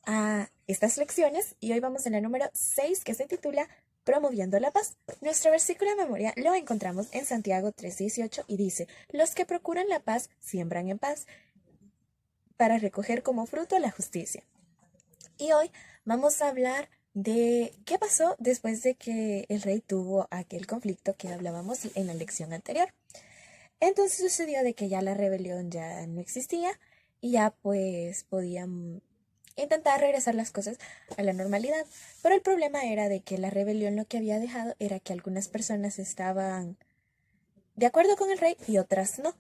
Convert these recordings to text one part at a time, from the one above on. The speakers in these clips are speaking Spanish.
a estas lecciones y hoy vamos en la número 6 que se titula Promoviendo la paz. Nuestro versículo de memoria lo encontramos en Santiago 3:18 y dice: Los que procuran la paz siembran en paz para recoger como fruto la justicia. Y hoy vamos a hablar de qué pasó después de que el rey tuvo aquel conflicto que hablábamos en la lección anterior. Entonces sucedió de que ya la rebelión ya no existía y ya pues podían intentar regresar las cosas a la normalidad. Pero el problema era de que la rebelión lo que había dejado era que algunas personas estaban de acuerdo con el rey y otras no.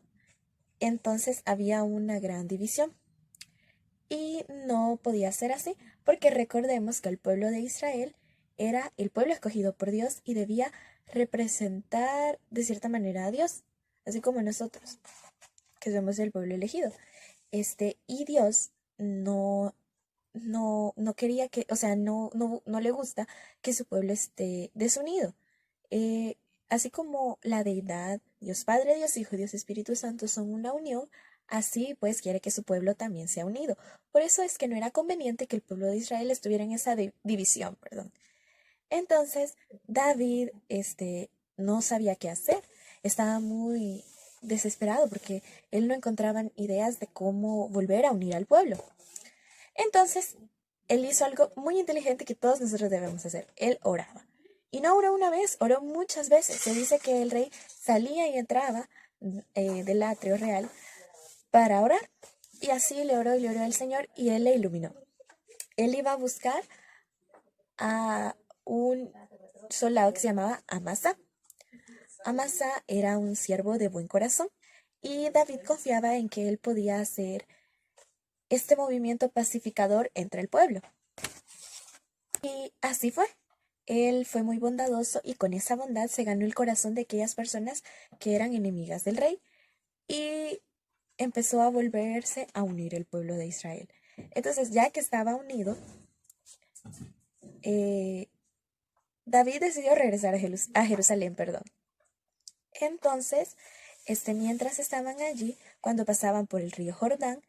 Entonces había una gran división. Y no podía ser así, porque recordemos que el pueblo de Israel era el pueblo escogido por Dios y debía representar de cierta manera a Dios, así como nosotros, que somos el pueblo elegido. Y Dios no quería que, o sea, no le gusta que su pueblo esté desunido. Eh, Así como la deidad, Dios Padre, Dios Hijo y Dios Espíritu Santo son una unión, así pues quiere que su pueblo también sea unido. Por eso es que no era conveniente que el pueblo de Israel estuviera en esa división, perdón. Entonces, David, no sabía qué hacer. Estaba muy desesperado porque él no encontraba ideas de cómo volver a unir al pueblo. Entonces, él hizo algo muy inteligente que todos nosotros debemos hacer. Él oraba. Y no oró una vez, oró muchas veces. Se dice que el rey salía y entraba del atrio real para orar. Y así le oró al Señor y él le iluminó. Él iba a buscar a un soldado que se llamaba Amasa. Amasa era un siervo de buen corazón y David confiaba en que él podía hacer este movimiento pacificador entre el pueblo. Y así fue. Él fue muy bondadoso y con esa bondad se ganó el corazón de aquellas personas que eran enemigas del rey y empezó a volverse a unir el pueblo de Israel. Entonces, ya que estaba unido, eh, David decidió regresar a Jerusalén, perdón. Entonces, mientras estaban allí, cuando pasaban por el río Jordán,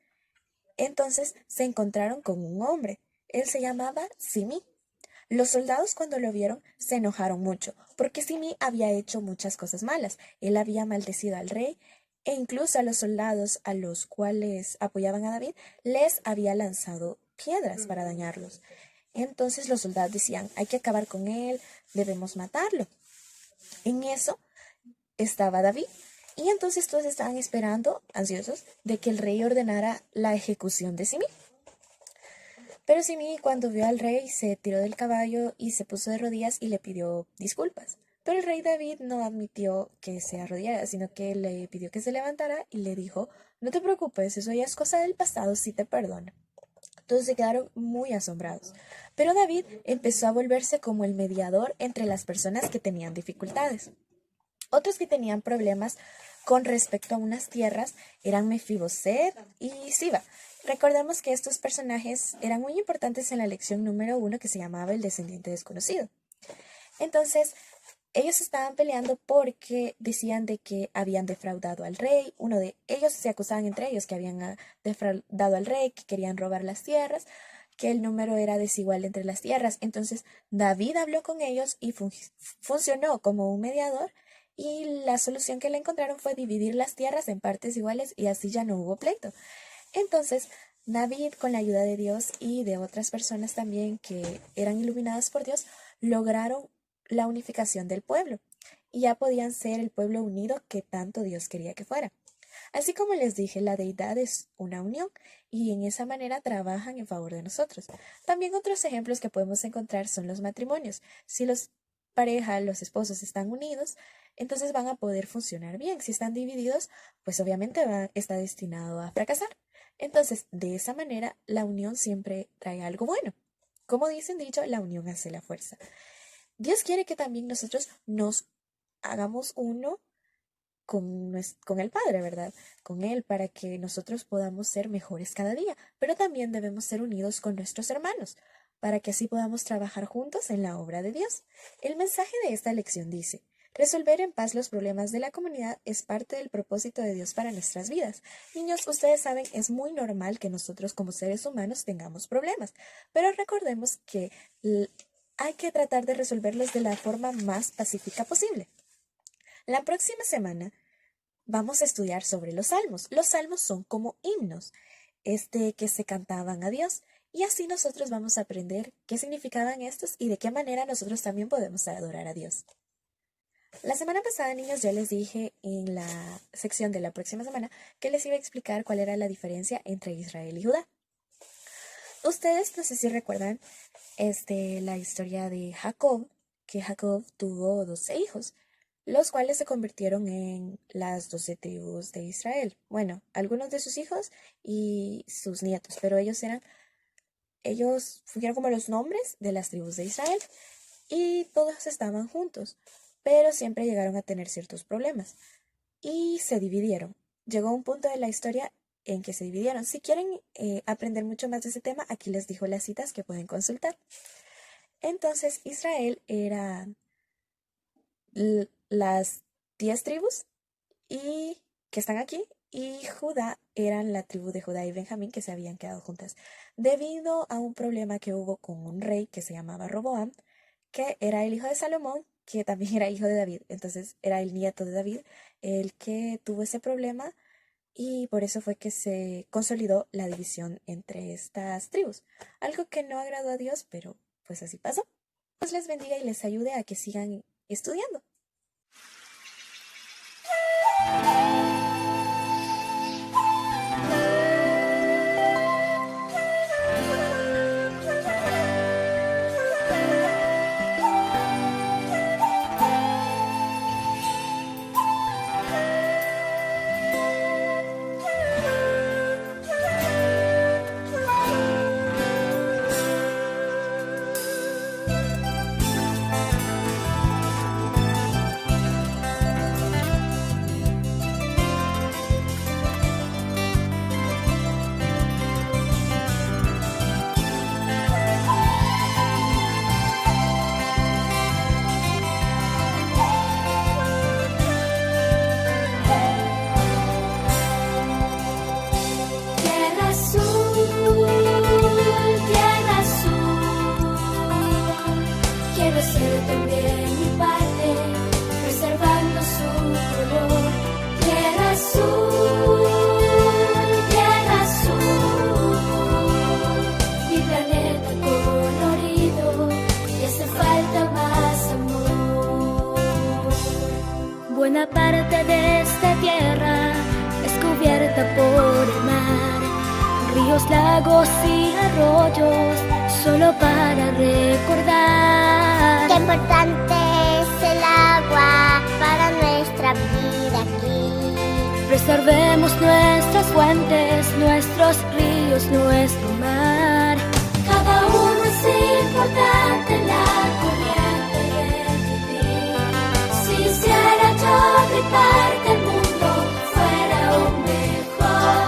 entonces se encontraron con un hombre. Él se llamaba Simí. Los soldados cuando lo vieron se enojaron mucho, porque Simí había hecho muchas cosas malas. Él había maldecido al rey e incluso a los soldados a los cuales apoyaban a David les había lanzado piedras para dañarlos. Entonces los soldados decían, hay que acabar con él, debemos matarlo. En eso estaba David. Y entonces todos estaban esperando, ansiosos, de que el rey ordenara la ejecución de Simí. Pero Simi, cuando vio al rey, se tiró del caballo y se puso de rodillas y le pidió disculpas. Pero el rey David no admitió que se arrodillara, sino que le pidió que se levantara y le dijo, no te preocupes, eso ya es cosa del pasado, sí te perdono. Todos se quedaron muy asombrados. Pero David empezó a volverse como el mediador entre las personas que tenían dificultades. Otros que tenían problemas con respecto a unas tierras eran Mefiboset y Siba. Recordemos que estos personajes eran muy importantes en la lección número 1 que se llamaba El descendiente desconocido. Entonces, ellos estaban peleando porque decían de que habían defraudado al rey. Uno de ellos se acusaban entre ellos que habían defraudado al rey, que querían robar las tierras, que el número era desigual entre las tierras. Entonces, David habló con ellos y funcionó como un mediador. Y la solución que le encontraron fue dividir las tierras en partes iguales y así ya no hubo pleito. Entonces, David, con la ayuda de Dios y de otras personas también que eran iluminadas por Dios, lograron la unificación del pueblo y ya podían ser el pueblo unido que tanto Dios quería que fuera. Así como les dije, la deidad es una unión y en esa manera trabajan en favor de nosotros. También otros ejemplos que podemos encontrar son los matrimonios. Si los pareja, los esposos están unidos, entonces van a poder funcionar bien. Si están divididos, pues obviamente está destinado a fracasar. Entonces, de esa manera, la unión siempre trae algo bueno. Como dicen dicho, la unión hace la fuerza. Dios quiere que también nosotros nos hagamos uno con el Padre, ¿verdad? Con Él para que nosotros podamos ser mejores cada día, pero también debemos ser unidos con nuestros hermanos, para que así podamos trabajar juntos en la obra de Dios. El mensaje de esta lección dice, Resolver en paz los problemas de la comunidad es parte del propósito de Dios para nuestras vidas. Niños, ustedes saben, es muy normal que nosotros como seres humanos tengamos problemas, pero recordemos que hay que tratar de resolverlos de la forma más pacífica posible. La próxima semana vamos a estudiar sobre los salmos. Los salmos son como himnos, que se cantaban a Dios. Y así nosotros vamos a aprender qué significaban estos y de qué manera nosotros también podemos adorar a Dios. La semana pasada, niños, ya les dije en la sección de la próxima semana que les iba a explicar cuál era la diferencia entre Israel y Judá. Ustedes no sé si recuerdan la historia de Jacob, que Jacob tuvo 12 hijos, los cuales se convirtieron en las 12 tribus de Israel. Bueno, algunos de sus hijos y sus nietos, pero ellos fungieron como los nombres de las tribus de Israel y todos estaban juntos, pero siempre llegaron a tener ciertos problemas y se dividieron. Llegó un punto de la historia en que se dividieron. Si quieren aprender mucho más de ese tema, aquí les dejo las citas que pueden consultar. Entonces, Israel era las 10 tribus y que están aquí, y Judá eran la tribu de Judá y Benjamín que se habían quedado juntas debido a un problema que hubo con un rey que se llamaba Roboam, que era el hijo de Salomón, que también era hijo de David. Entonces era el nieto de David el que tuvo ese problema y por eso fue que se consolidó la división entre estas tribus. Algo que no agradó a Dios, pero pues así pasó. Dios les bendiga y les ayude a que sigan estudiando. Buena parte de esta tierra es cubierta por el mar, ríos, lagos y arroyos, solo para recordar qué importante es el agua para nuestra vida aquí. Preservemos nuestras fuentes, nuestros ríos, nuestro mar. Cada uno es importante en la corriente de vivir. Si se hará gripar que el mundo fuera un mejor.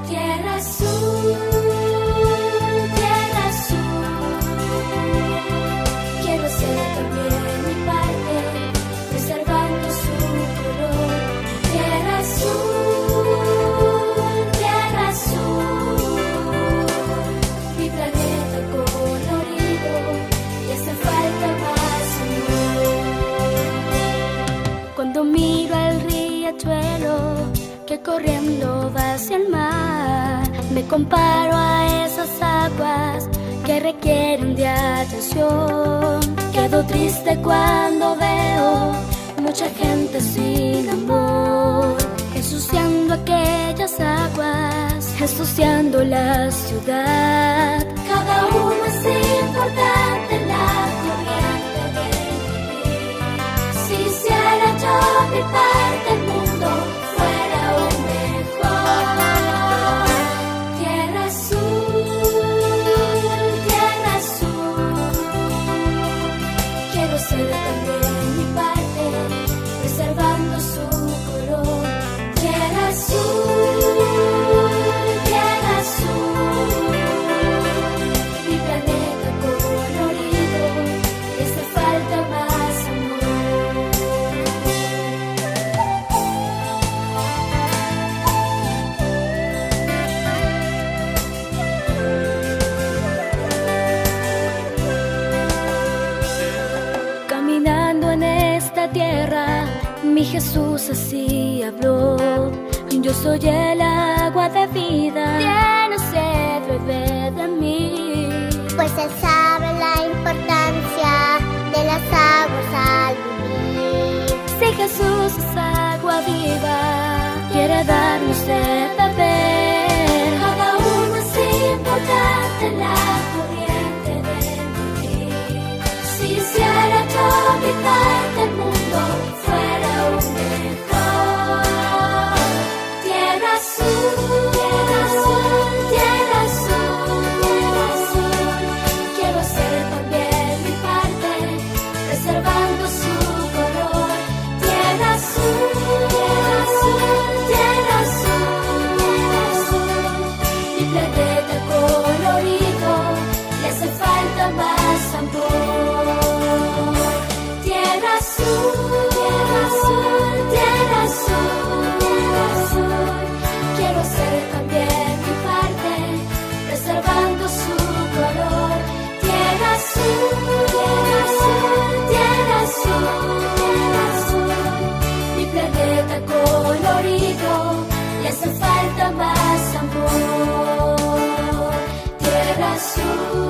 Tierra azul, quiero ser también mi parte, preservando su color. Tierra azul, mi planeta colorido, y hace falta más amor. Cuando miro al riachuelo que corriendo va hacia el mar, me comparo a esas aguas que requieren de atención. Quedo triste cuando veo mucha gente sin amor, ensuciando aquellas aguas, ensuciando la ciudad. Cada uno es importante en la corriente de vivir. Si se hará mi parte, el mundo fuera un mejor. Tierra azul, quiero ser también mi parte, preservando su color. Tierra azul, mi planeta colorido, y hace falta más amor. mi Jesús así habló: yo soy el agua de vida, tiene sed, bebe de mí. Pues Él sabe la importancia de las aguas al vivir. Si Jesús es agua viva, quiere darnos de beber. Cada uno es importante en la corriente de vivir. Si hiciera yo habitar que el mundo fuera un mejor. Tierra azul, tierra azul, tierra azul, tierra azul. Quiero hacer también mi parte, preservando su color. Tierra azul, tierra azul, tierra azul, tierra azul. Mi planeta colorido, le hace falta más amor. Tierra azul, tierra azul, tierra azul, tierra azul. Quiero hacer también mi parte, preservando su color. Tierra azul, tierra azul, tierra azul, tierra azul. Mi planeta colorido, le hace falta más amor. Tierra azul.